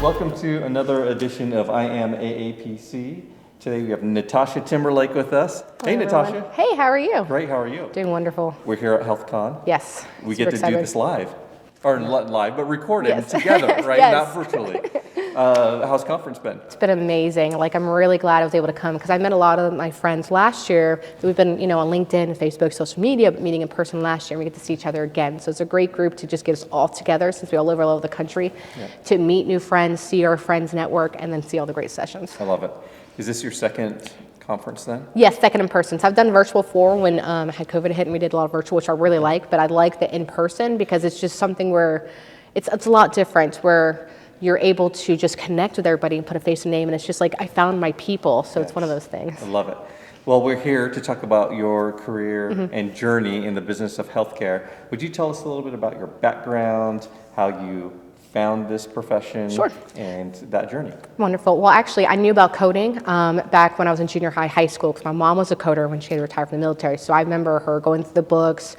Welcome to another edition of I Am AAPC. Today we have Natasha Timberlake with us. Hey, Natasha. Hey, how are you? Great, how are you? Doing wonderful. We're here at HealthCon. Yes. We get to do this live. Or live, but recorded Yes. together, right? Yes. Not virtually. How's conference been? It's been amazing. Like, I'm really glad I was able to come because I met a lot of my friends last year. We've been, on LinkedIn, Facebook, social media, but meeting in person last year, and we get to see each other again. So it's a great group to just get us all together since we all live all over the country, to meet new friends, see our friends network, and then see all the great sessions. I love it. Is this your second conference then? Yes, second in person. So I've done virtual before when I had COVID hit and we did a lot of virtual, which I really like, but I like the in person because it's just something where it's a lot different, where you're able to just connect with everybody and put a face and name, and it's just like I found my people, so It's one of those things. I love it. Well, we're here to talk about your career and journey in the business of healthcare. Would you tell us a little bit about your background, how you found this profession, and that journey? Wonderful. Well, actually, I knew about coding back when I was in junior high school, because my mom was a coder when she had retired from the military. So I remember her going through the books,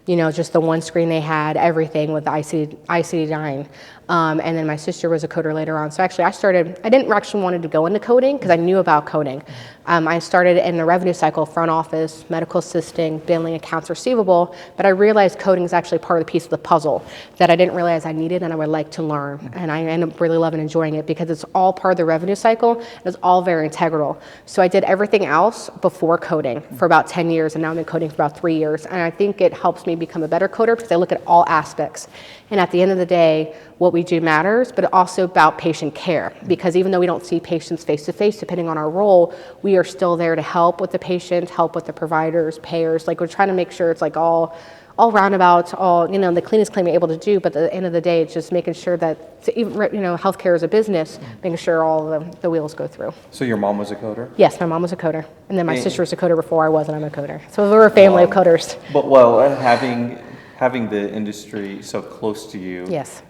just the one screen they had, everything with the ICD-9. And then my sister was a coder later on. So actually I didn't actually wanted to go into coding because I knew about coding. I started in the revenue cycle, front office, medical assisting, billing, accounts receivable, but I realized coding is actually part of the piece of the puzzle that I didn't realize I needed and I would like to learn. And I ended up really loving and enjoying it because it's all part of the revenue cycle and it's all very integral. So I did everything else before coding for about 10 years, and now I'm in coding for about 3 years. And I think it helps me become a better coder because I look at all aspects. And at the end of the day, what we do matters, but also about patient care. Because even though we don't see patients face to face, depending on our role, we are still there to help with the patient, help with the providers, payers. Like, we're trying to make sure it's like all roundabout, the cleanest claim you're able to do. But at the end of the day, it's just making sure that even, healthcare is a business, making sure all the wheels go through. So your mom was a coder? Yes, my mom was a coder. And then my sister was a coder before I was, and I'm a coder. So we're a family of coders. But having the industry so close to you. Yes.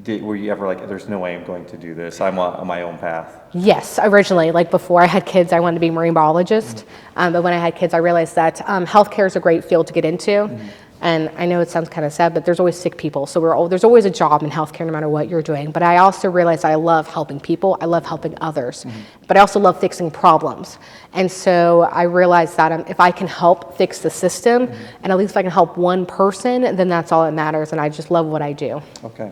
Were you ever like, there's no way I'm going to do this, I'm on my own path? Yes, originally, like before I had kids, I wanted to be a marine biologist. But when I had kids, I realized that healthcare is a great field to get into. And I know it sounds kind of sad, but there's always sick people. So there's always a job in healthcare no matter what you're doing. But I also realized I love helping people. I love helping others. But I also love fixing problems. And so I realized that if I can help fix the system, and at least if I can help one person, then that's all that matters. And I just love what I do. Okay.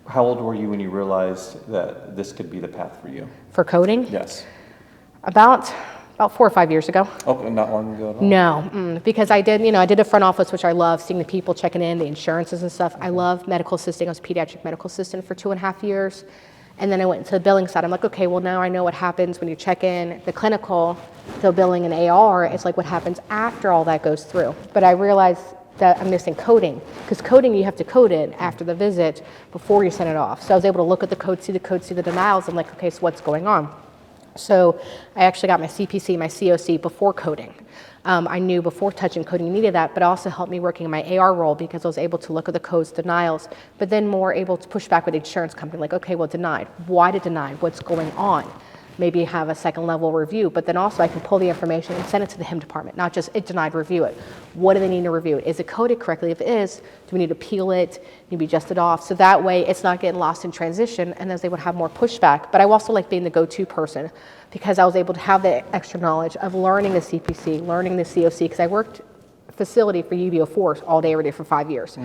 How old were you when you realized that this could be the path for you? For coding? Yes. About 4 or 5 years ago. Oh, not long ago at all? No, because I did a front office, which I love, seeing the people checking in, the insurances and stuff. I love medical assisting. I was a pediatric medical assistant for 2.5 years. And then I went into the billing side. I'm like, okay, well, now I know what happens when you check in the clinical, the billing and AR. It's like what happens after all that goes through. But I realized that I'm missing coding, because coding, you have to code it after the visit before you send it off. So I was able to look at the code, see the denials. I'm like, okay, so what's going on? So I actually got my CPC, my COC before coding. I knew before touching coding you needed that, but it also helped me working in my AR role because I was able to look at the codes, denials, but then more able to push back with the insurance company, like, okay, well, denied. Why did denied? What's going on? Maybe have a second level review, but then also I can pull the information and send it to the HIM department, not just it denied, review it. What do they need to review it? Is it coded correctly? If it is, do we need to peel it? Need to be adjusted off? So that way it's not getting lost in transition, and as they would have more pushback. But I also like being the go-to person because I was able to have the extra knowledge of learning the CPC, learning the COC, because I worked facility for UBO4 all day, every day for 5 years.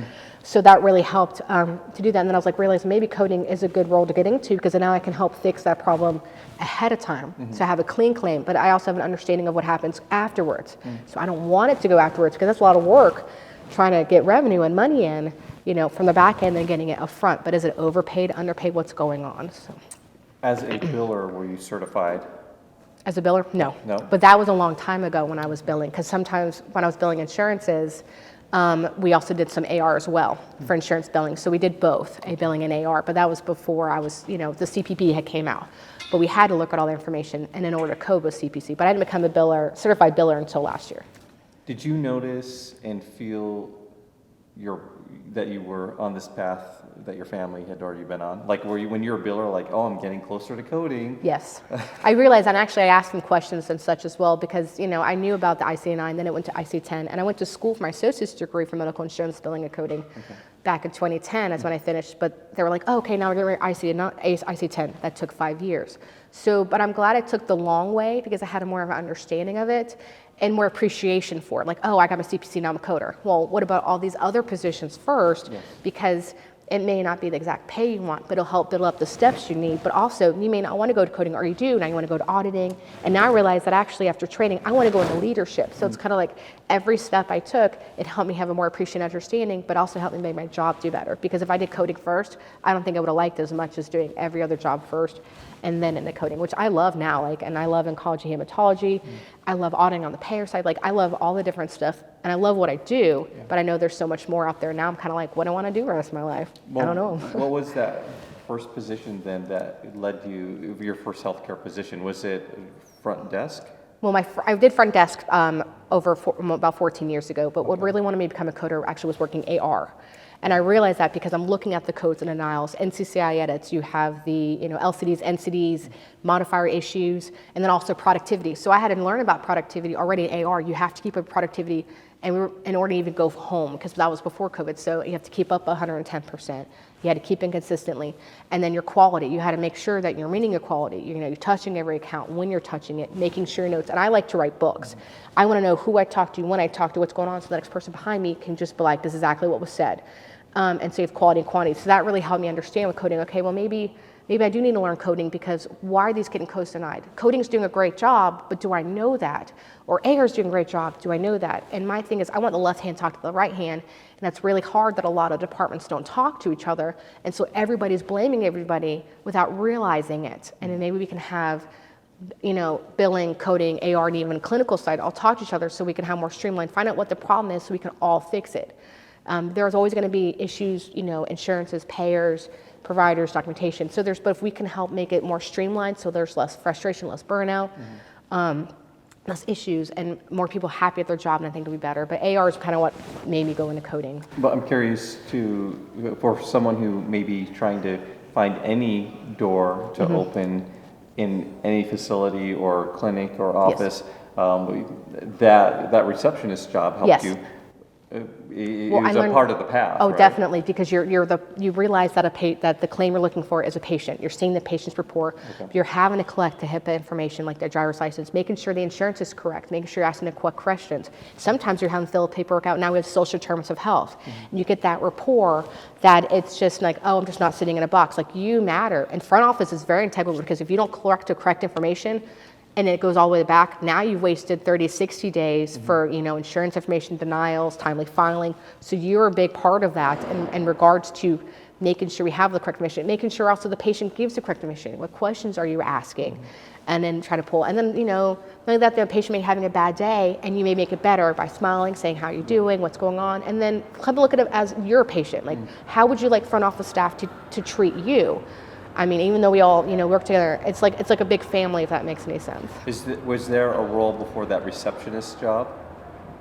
So that really helped to do that. And then I was like, realizing maybe coding is a good role to get into because now I can help fix that problem ahead of time to have a clean claim. But I also have an understanding of what happens afterwards. So I don't want it to go afterwards because that's a lot of work trying to get revenue and money in, from the back end and getting it up front. But is it overpaid, underpaid, what's going on? So. As a biller, were you certified? As a biller? No. But that was a long time ago when I was billing, because sometimes when I was billing insurances, we also did some AR as well for insurance billing. So we did both, a billing and AR, but that was before I was, the CPP had came out. But we had to look at all the information, and in order to code with CPC. But I didn't become a certified biller until last year. Did you notice and feel that you were on this path that your family had already been on? Like, were you, when you were a biller, like, oh, I'm getting closer to coding? Yes. I realized, and actually I asked them questions and such as well, because, you know, I knew about the IC9, then it went to IC10, and I went to school for my associate's degree for medical insurance billing and coding. Back in 2010, that's when I finished, but they were like, oh, okay, now we're going to IC10. That took 5 years. So, but I'm glad I took the long way, because I had more of an understanding of it and more appreciation for it. Like, oh, I got my CPC, now I'm a coder. Well, what about all these other positions first? Yes. Because it may not be the exact pay you want, but it'll help build up the steps you need. But also, you may not want to go to coding, or you do, now you want to go to auditing. And now I realize that actually after training, I want to go into leadership. So it's kind of like every step I took, it helped me have a more appreciative understanding, but also helped me make my job do better. Because if I did coding first, I don't think I would have liked it as much as doing every other job first and then into coding, which I love now. Like, and I love oncology, hematology. I love auditing on the payer side. Like, I love all the different stuff, and I love what I do, but I know there's so much more out there now. I'm kind of like, what do I want to do the rest of my life? Well, I don't know. What was that first position then that led you, your first healthcare position? Was it front desk? Well, I did front desk about 14 years ago, but what really wanted me to become a coder actually was working AR. And I realized that because I'm looking at the codes and denials, NCCI edits, you have the LCDs, NCDs, modifier issues, and then also productivity. So I had to learn about productivity already in AR. You have to keep up productivity in order to even go home, because that was before COVID. So you have to keep up 110%. You had to keep in consistently. And then your quality, you had to make sure that you're meeting your quality. You're touching every account when you're touching it, making sure notes. And I like to write books. I want to know who I talked to, when I talked to, what's going on, so the next person behind me can just be like, this is exactly what was said. And save quality and quantity. So that really helped me understand with coding, okay, well, maybe I do need to learn coding, because why are these getting codes denied? Coding's doing a great job, but do I know that? Or AR's doing a great job, do I know that? And my thing is, I want the left hand to talk to the right hand, and that's really hard that a lot of departments don't talk to each other, and so everybody's blaming everybody without realizing it. And then maybe we can have billing, coding, AR, and even clinical side all talk to each other, so we can have more streamlined, find out what the problem is so we can all fix it. There's always going to be issues, insurances, payers, providers, documentation. So but if we can help make it more streamlined, so there's less frustration, less burnout, less issues, and more people happy at their job, and I think it'll be better. But AR is kind of what made me go into coding. But I'm curious for someone who may be trying to find any door to open in any facility or clinic or office, that receptionist job helped you. It was a part of the path. Oh, right? Definitely, because you realize that that the claim you're looking for is a patient. You're seeing the patient's report. Okay. You're having to collect the HIPAA information, like their driver's license, making sure the insurance is correct, making sure you're asking the correct questions. Sometimes you're having to fill paperwork out. Now we have social determinants of health. And you get that rapport that it's just like, oh, I'm just not sitting in a box. Like, you matter. And front office is very integral, because if you don't collect the correct information, and it goes all the way back, now you've wasted 30, 60 days for insurance information denials, timely filing. So you're a big part of that in regards to making sure we have the correct information, making sure also the patient gives the correct information. What questions are you asking? And then try to pull. And then, not only that, the patient may be having a bad day, and you may make it better by smiling, saying how you're doing, what's going on, and then come look at it as your patient. Like, how would you like front office staff to treat you? I mean, even though we all, work together, it's like a big family, if that makes any sense. Was there a role before that receptionist job?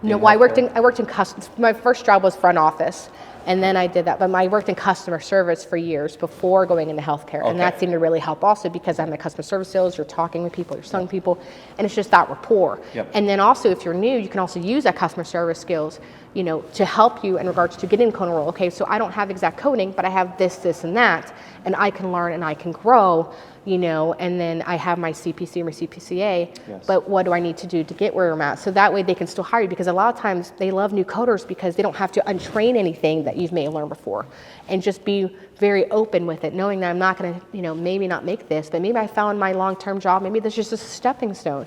No, well, I worked in customer. My first job was front office, and then I did that. But I worked in customer service for years before going into healthcare, and that seemed to really help also, because I'm a customer service sales. You're talking with people, you're selling people, and it's just that rapport. Yep. And then also, if you're new, you can also use that customer service skills, to help you in regards to getting a coding role. Okay, so I don't have exact coding, but I have this, and that, and I can learn and I can grow, and then I have my CPC or my CPCA, but what do I need to do to get where I'm at? So that way they can still hire you, because a lot of times they love new coders because they don't have to untrain anything that you've may have learned before, and just be very open with it, knowing that I'm not going to, maybe not make this, but maybe I found my long-term job, maybe this is just a stepping stone.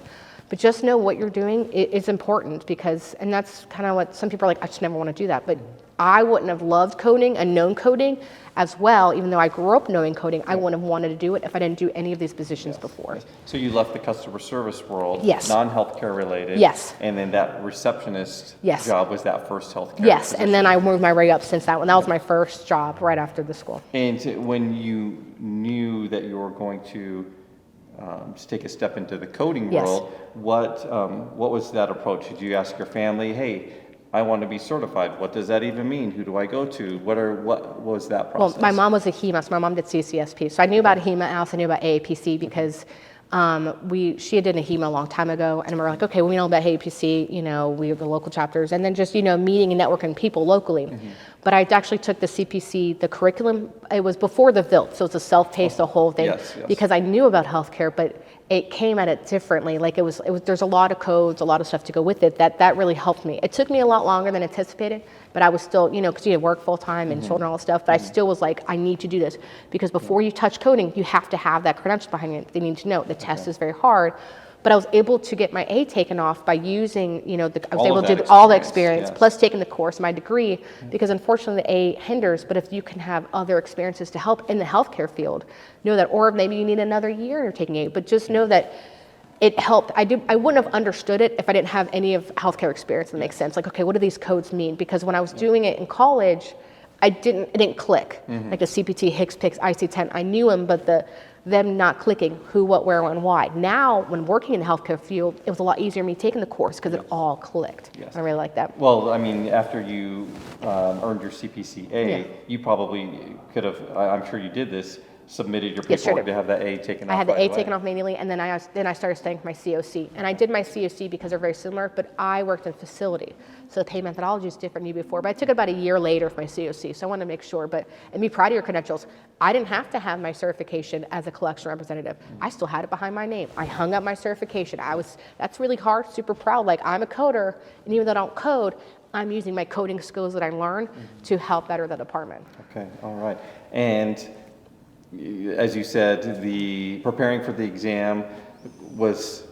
But just know what you're doing is important, because, and that's kind of what some people are like, I just never want to do that. But I wouldn't have loved coding and known coding as well, even though I grew up knowing coding. I wouldn't have wanted to do it if I didn't do any of these positions before. Yes. So you left the customer service world, yes, non-healthcare related. Yes. And then that receptionist job was that first healthcare Yes, position. And then I moved my way up since that one. That was my first job right after the school. And when you knew that you were going to take a step into the coding world, what was that approach? Did you ask your family, hey, I want to be certified. What does that even mean? Who do I go to? What was that Well, process? my mom was a HEMA, so my mom did CCSP. So I knew about HEMA, I also knew about AAPC because she had done a HEMA a long time ago, and we were like, okay, well, we know about AAPC, we have the local chapters, and then just, meeting and networking people locally. But I actually took the CPC, the curriculum, it was before the VILT, so it's a self-paced, the whole thing, Yes. because I knew about healthcare, but it came at it differently. Like it was, there's a lot of codes, a lot of stuff to go with it. That really helped me. It took me a lot longer than anticipated, but I was still, because you work full time and children and all that stuff, but I still was like, I need to do this because before you touch coding, you have to have that credential behind it. They need to know the test is very hard. But I was able to get my A taken off by using, I was able to do all the experience, plus taking the course, my degree, because unfortunately the A hinders, but if you can have other experiences to help in the healthcare field, know that, or maybe you need another year of taking A, but just know that it helped. I wouldn't have understood it if I didn't have any of healthcare experience, that makes sense. Like, okay, what do these codes mean? Because when I was doing it in college, it didn't click. Like the CPT, Hicks, PICS, IC10, I knew them, but them not clicking who, what, where, when, why. Now, when working in the healthcare field, it was a lot easier me taking the course because it all clicked. Yes. I really like that. Well, I mean, after you earned your CPCA, you probably could have, I'm sure you did this, submitted your paperwork to have that A taken off. I had the A taken off manually, and then I started studying for my COC. And I did my COC because they're very similar, but I worked in facility. So the pay methodology is different than you before. But I took it about a year later for my COC, so I wanted to make sure. And be proud of your credentials. I didn't have to have my certification as a collection representative. I still had it behind my name. I hung up my certification. That's really hard, super proud. Like, I'm a coder, and even though I don't code, I'm using my coding skills that I learned to help better the department. Okay, all right. And as you said, the preparing for the exam was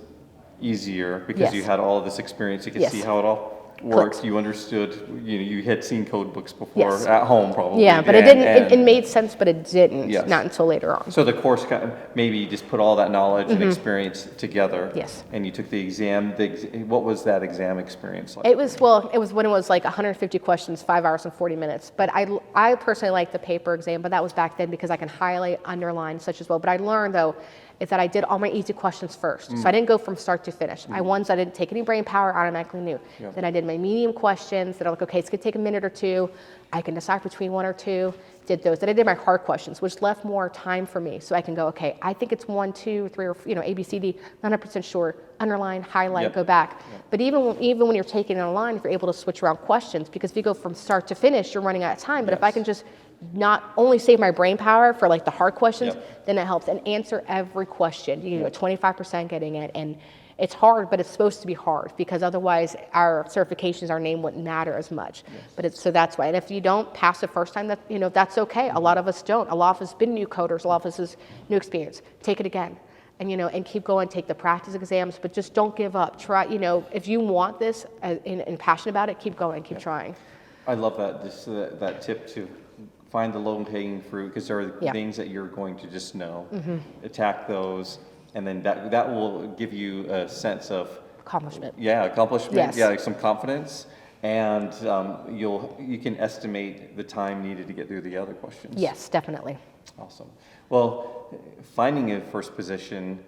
easier because you had all of this experience. You could see how it all worked. Clicked. You understood. You had seen code books before at home, probably. Yeah, but it didn't. It made sense, but it didn't. Not until later on. So the course kind of maybe just put all that knowledge and experience together. Yes. And you took the exam. What was that exam experience like? It was when it was like 150 questions, 5 hours and 40 minutes. But I personally like the paper exam, but that was back then because I can highlight, underline, such as well. But I learned though is that I did all my easy questions first. So I didn't go from start to finish. I didn't take any brain power, automatically knew. Then I did my medium questions that are like, okay, it's gonna take a minute or two. I can decide between one or two. Did those. Then I did my hard questions, which left more time for me. So I can go, okay, I think it's 1, 2, 3, or A, B, C, D, 100% sure, underline, highlight, go back. But even when you're taking it online, if you're able to switch around questions, because if you go from start to finish, you're running out of time. But if I can just not only save my brain power for like the hard questions, then it helps, and answer every question. You do a 25% getting it, and it's hard, but it's supposed to be hard because otherwise our certifications, our name wouldn't matter as much. But so that's why. And if you don't pass the first time, that's okay. A lot of us don't. A lot of us been new coders. A lot of us is new experience. Take it again. And keep going, take the practice exams, but just don't give up. Try, if you want this and passionate about it, keep going, keep trying. I love that, that tip to find the low-hanging fruit, because there are things that you're going to just know. Attack those, and then that will give you a sense of accomplishment. Accomplishment. Yes. Some confidence, and you can estimate the time needed to get through the other questions. Yes, definitely. Awesome. Well, finding a first position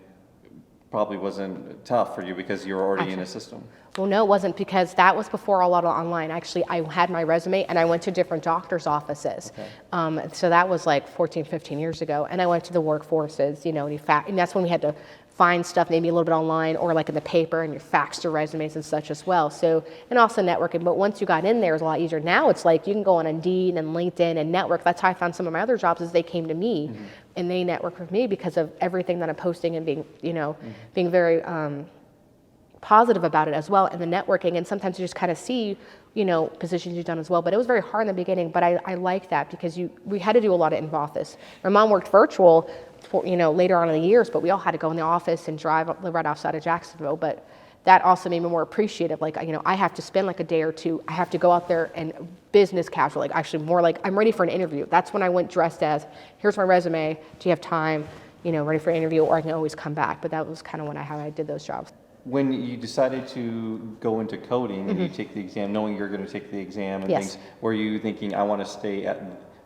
probably wasn't tough for you because you were already in a system. Well, no, it wasn't, because that was before a lot of online. Actually, I had my resume and I went to different doctors' offices. So that was like 14, 15 years ago. And I went to the workforces, and that's when we had to find stuff maybe a little bit online or like in the paper, and you faxed your resumes and such as well. So, and also networking. But once you got in there, it was a lot easier. Now it's like you can go on Indeed and LinkedIn and network. That's how I found some of my other jobs, is they came to me and they networked with me because of everything that I'm posting and being, being very positive about it as well, and the networking. And sometimes you just kind of see, positions you've done as well. But it was very hard in the beginning, but I like that because we had to do a lot of in office. My mom worked virtual for, later on in the years, but we all had to go in the office and live right outside of Jacksonville. But that also made me more appreciative. Like, I have to spend like a day or two. I have to go out there and business casual, like actually more like I'm ready for an interview. That's when I went dressed as, here's my resume. Do you have time? Ready for an interview, or I can always come back. But that was kind of how I did those jobs. When you decided to go into coding and you take the exam, knowing you're going to take the exam and things, were you thinking, I want to stay at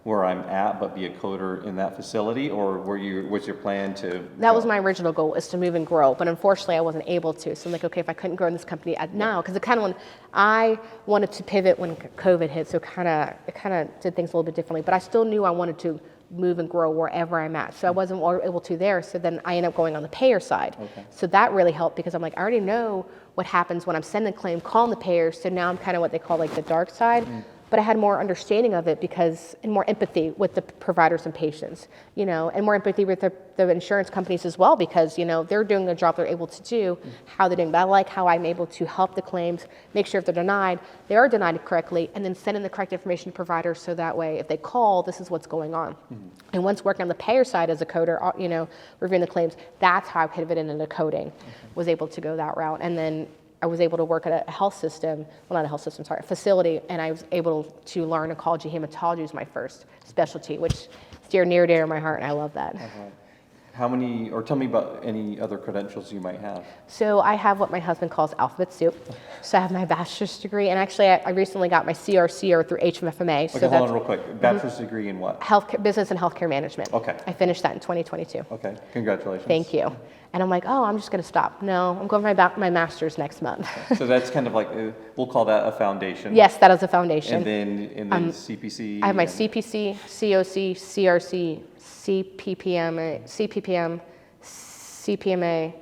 where I'm at, but be a coder in that facility, or was your plan to? That was my original goal, is to move and grow, but unfortunately I wasn't able to. So I'm like, okay, if I couldn't grow in this company now, because I wanted to pivot when COVID hit, so it kind of did things a little bit differently, but I still knew I wanted to move and grow wherever I'm at. So I wasn't able to there, so then I ended up going on the payer side. Okay. So that really helped, because I'm like, I already know what happens when I'm sending a claim, calling the payer, so now I'm kind of what they call like the dark side. But I had more understanding of it and more empathy with the providers and patients, and more empathy with the insurance companies as well, because, they're doing the job they're able to do, how they're doing. But I like how I'm able to help the claims, make sure if they're denied, they are denied correctly, and then send in the correct information to providers, so that way if they call, this is what's going on. And once working on the payer side as a coder, reviewing the claims, that's how I pivoted into coding, was able to go that route. And then I was able to work at a health system, well, not a health system, sorry, a facility, and I was able to learn oncology. Hematology was my first specialty, which is near and dear to my heart, and I love that. How many, or tell me about any other credentials you might have? So I have what my husband calls alphabet soup. So I have my bachelor's degree, and actually I recently got my CRCR through HMFMA. Okay, hold on real quick. Bachelor's degree in what? Healthcare, business and healthcare management. Okay. I finished that in 2022. Okay, congratulations. Thank you. And I'm like, oh, I'm just going to stop. No, I'm going for my master's next month. So that's kind of like, we'll call that a foundation. Yes, that is a foundation. And then CPC? I have my CPC, COC, CRC, CPPM, CPMA,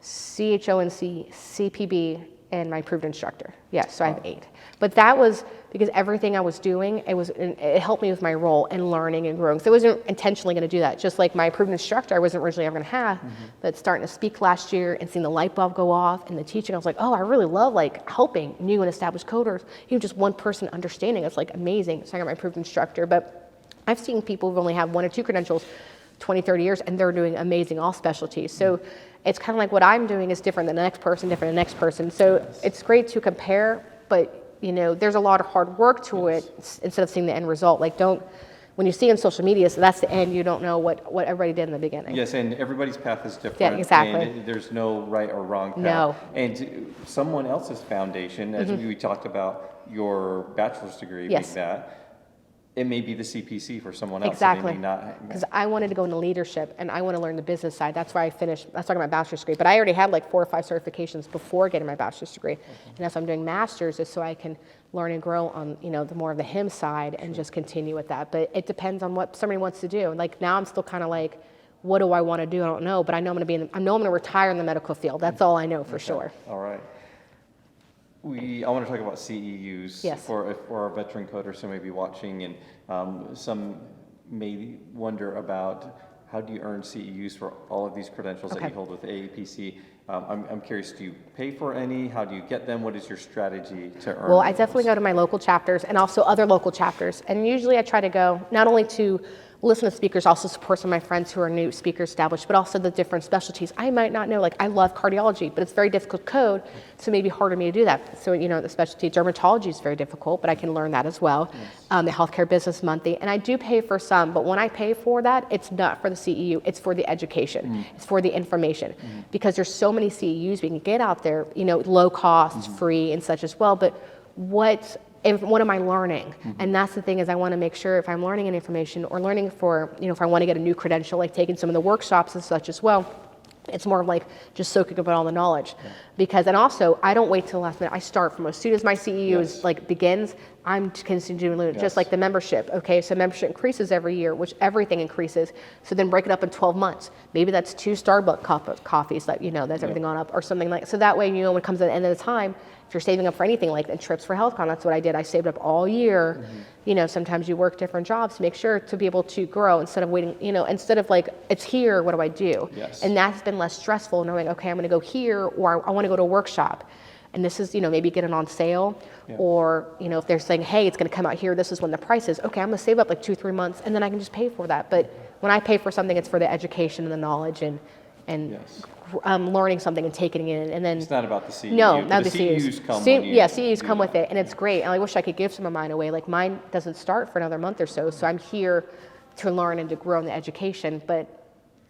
CHONC, CPB, and my approved instructor. Yes, so I have 8. But that was because everything I was doing, it helped me with my role and learning and growing. So I wasn't intentionally going to do that. Just like my approved instructor, I wasn't originally ever going to have, but starting to speak last year and seeing the light bulb go off and the teaching, I was like, oh, I really love helping new and established coders. Even just one person understanding, it's amazing. So I got my approved instructor. But I've seen people who only have 1 or 2 credentials, 20, 30 years, and they're doing amazing all specialties. So it's kind of like what I'm doing is different than the next person, different than the next person. So it's great to compare, but there's a lot of hard work to it instead of seeing the end result. When you see on social media, so that's the end, you don't know what everybody did in the beginning. Yes, and everybody's path is different. Yeah, exactly. And there's no right or wrong path. No. And someone else's foundation, as we talked about your bachelor's degree, Yes. being that, it may be the CPC for someone else. Exactly. It may not. Because I wanted to go into leadership and I want to learn the business side. That's why I finished, I was talking about bachelor's degree, but I already had 4 or 5 certifications before getting my bachelor's degree. And that's why I'm doing master's, is so I can learn and grow on, the more of the HIM side and just continue with that. But it depends on what somebody wants to do. Now I'm still kind of what do I want to do? I don't know, but I know I'm going to retire in the medical field. That's all I know for sure. All right. I want to talk about CEUs. Yes. For our veteran coders who may be watching, and some may wonder about how do you earn CEUs for all of these credentials that you hold with AAPC. I'm curious, do you pay for any? How do you get them? What is your strategy to earn? Well, I definitely go to my local chapters and also other local chapters. And usually I try to go not only to listen to speakers, also support some of my friends who are new speakers established, but also the different specialties. I might not know, I love cardiology, but it's very difficult code, so it may be hard for me to do that. So, the specialty dermatology is very difficult, but I can learn that as well. Yes. The healthcare business monthly, and I do pay for some, but when I pay for that, it's not for the CEU, it's for the education, it's for the information, because there's so many CEUs we can get out there, low cost, free and such as well, but what am I learning? And that's the thing, is I want to make sure if I'm learning any information or learning for, if I want to get a new credential, taking some of the workshops and such as well, it's more of just soaking up all the knowledge. And also, I don't wait till the last minute. I start from as soon as my CEU begins, I'm continuing, just like the membership. Okay, so membership increases every year, which everything increases. So then break it up in 12 months. Maybe that's 2 Starbucks coffees that, that's everything on up, or something so that way, when it comes to the end of the time, if you're saving up for anything trips for HealthCon, that's what I did. I saved up all year. Sometimes you work different jobs to make sure to be able to grow instead of waiting, instead of it's here, what do I do? Yes. And that's been less stressful, knowing, okay, I'm going to go here, or I want to go to a workshop. And this is, maybe get it on sale, or, if they're saying, hey, it's going to come out here, this is when the price is, okay, I'm going to save up 2-3 months, and then I can just pay for that. But when I pay for something, it's for the education and the knowledge and learning something and taking it in, and then it's not about the CEU. No, not the CEUs come CEUs come with it, and it's great. And I wish I could give some of mine away. Mine doesn't start for another month or so, so I'm here to learn and to grow in the education. But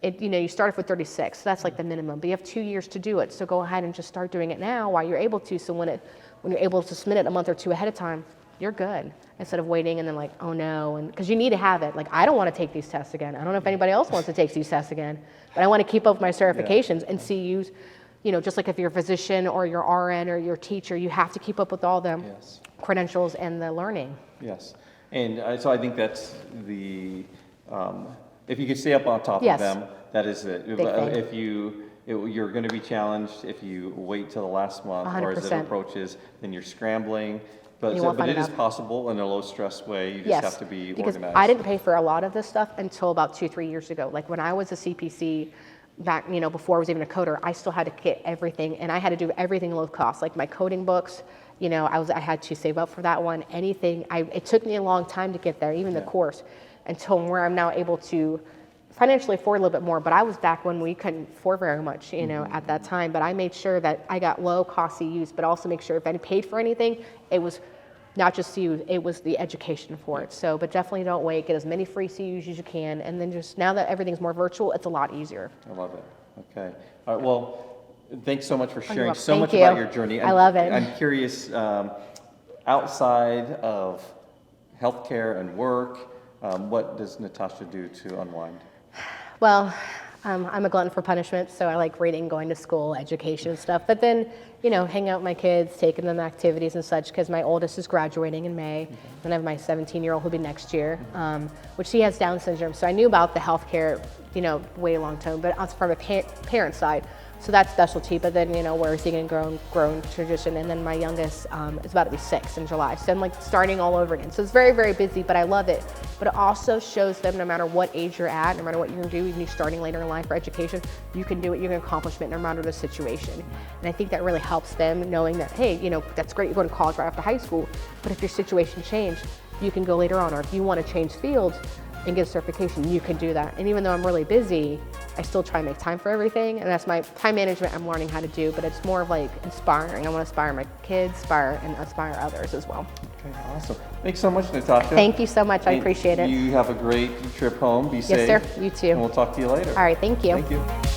you start off with 36, so that's the minimum. But you have 2 years to do it, so go ahead and just start doing it now while you're able to. So when you're able to submit it a month or 2 ahead of time, you're good. Instead of waiting and then like, oh no, and because you need to have it. Like, I don't want to take these tests again. I don't know if anybody else wants to take these tests again, but I want to keep up with my certifications and CEUs. You know, just like if you're a physician or your RN or your teacher, you have to keep up with all them credentials and the learning. Yes, and so I think that's the, if you can stay up on top of them, that is it. If you're going to be challenged if you wait till the last month 100%. or as it approaches, then you're scrambling. But it is possible in a low stress way. You just have to be organized. I didn't pay for a lot of this stuff until about 2-3 years ago. Like when I was a CPC, back, you know, before I was even a coder, I still had to get everything, and I had to do everything low cost, like my coding books. You know, I had to save up for that one. Anything, it took me a long time to get there, even the course, until where I'm now able to financially afford a little bit more. But I was back when we couldn't afford very much, you know, at that time. But I made sure that I got low cost CEUs, but also make sure if I paid for anything, it was not just CEUs, it was the education for it. So, but definitely don't wait. Get as many free CEUs as you can, and then just now that everything's more virtual, it's a lot easier. I love it. Okay. All right. Well, thanks so much for sharing so much about your journey. I love it. I'm curious, outside of healthcare and work, what does Natasha do to unwind? Well, I'm a glutton for punishment, so I like reading, going to school, education and stuff. But then, you know, hang out with my kids, taking them to activities and such, because my oldest is graduating in May. Then I have my 17-year-old who'll be next year, which she has Down syndrome. So I knew about the healthcare, you know, way long term, but also from a parent side. So that's specialty, but then, you know, we're seeing a grown tradition. And then my youngest is about to be 6 in July. So I'm like starting all over again. So it's very, very busy, but I love it. But it also shows them no matter what age you're at, no matter what you're gonna do, even if you're starting later in life for education, you can do it, you can accomplish it no matter the situation. And I think that really helps them knowing that, hey, you know, that's great, you're going to college right after high school, but if your situation changed, you can go later on. Or if you want to change fields and get a certification, you can do that. And even though I'm really busy, I still try to make time for everything. And that's my time management I'm learning how to do, but it's more of like inspiring. I want to inspire my kids, inspire others as well. Okay, awesome. Thanks so much, Natasha. Thank you so much. I appreciate it. You have a great trip home. Be safe. Yes, sir. You too. And we'll talk to you later. All right. Thank you. Thank you.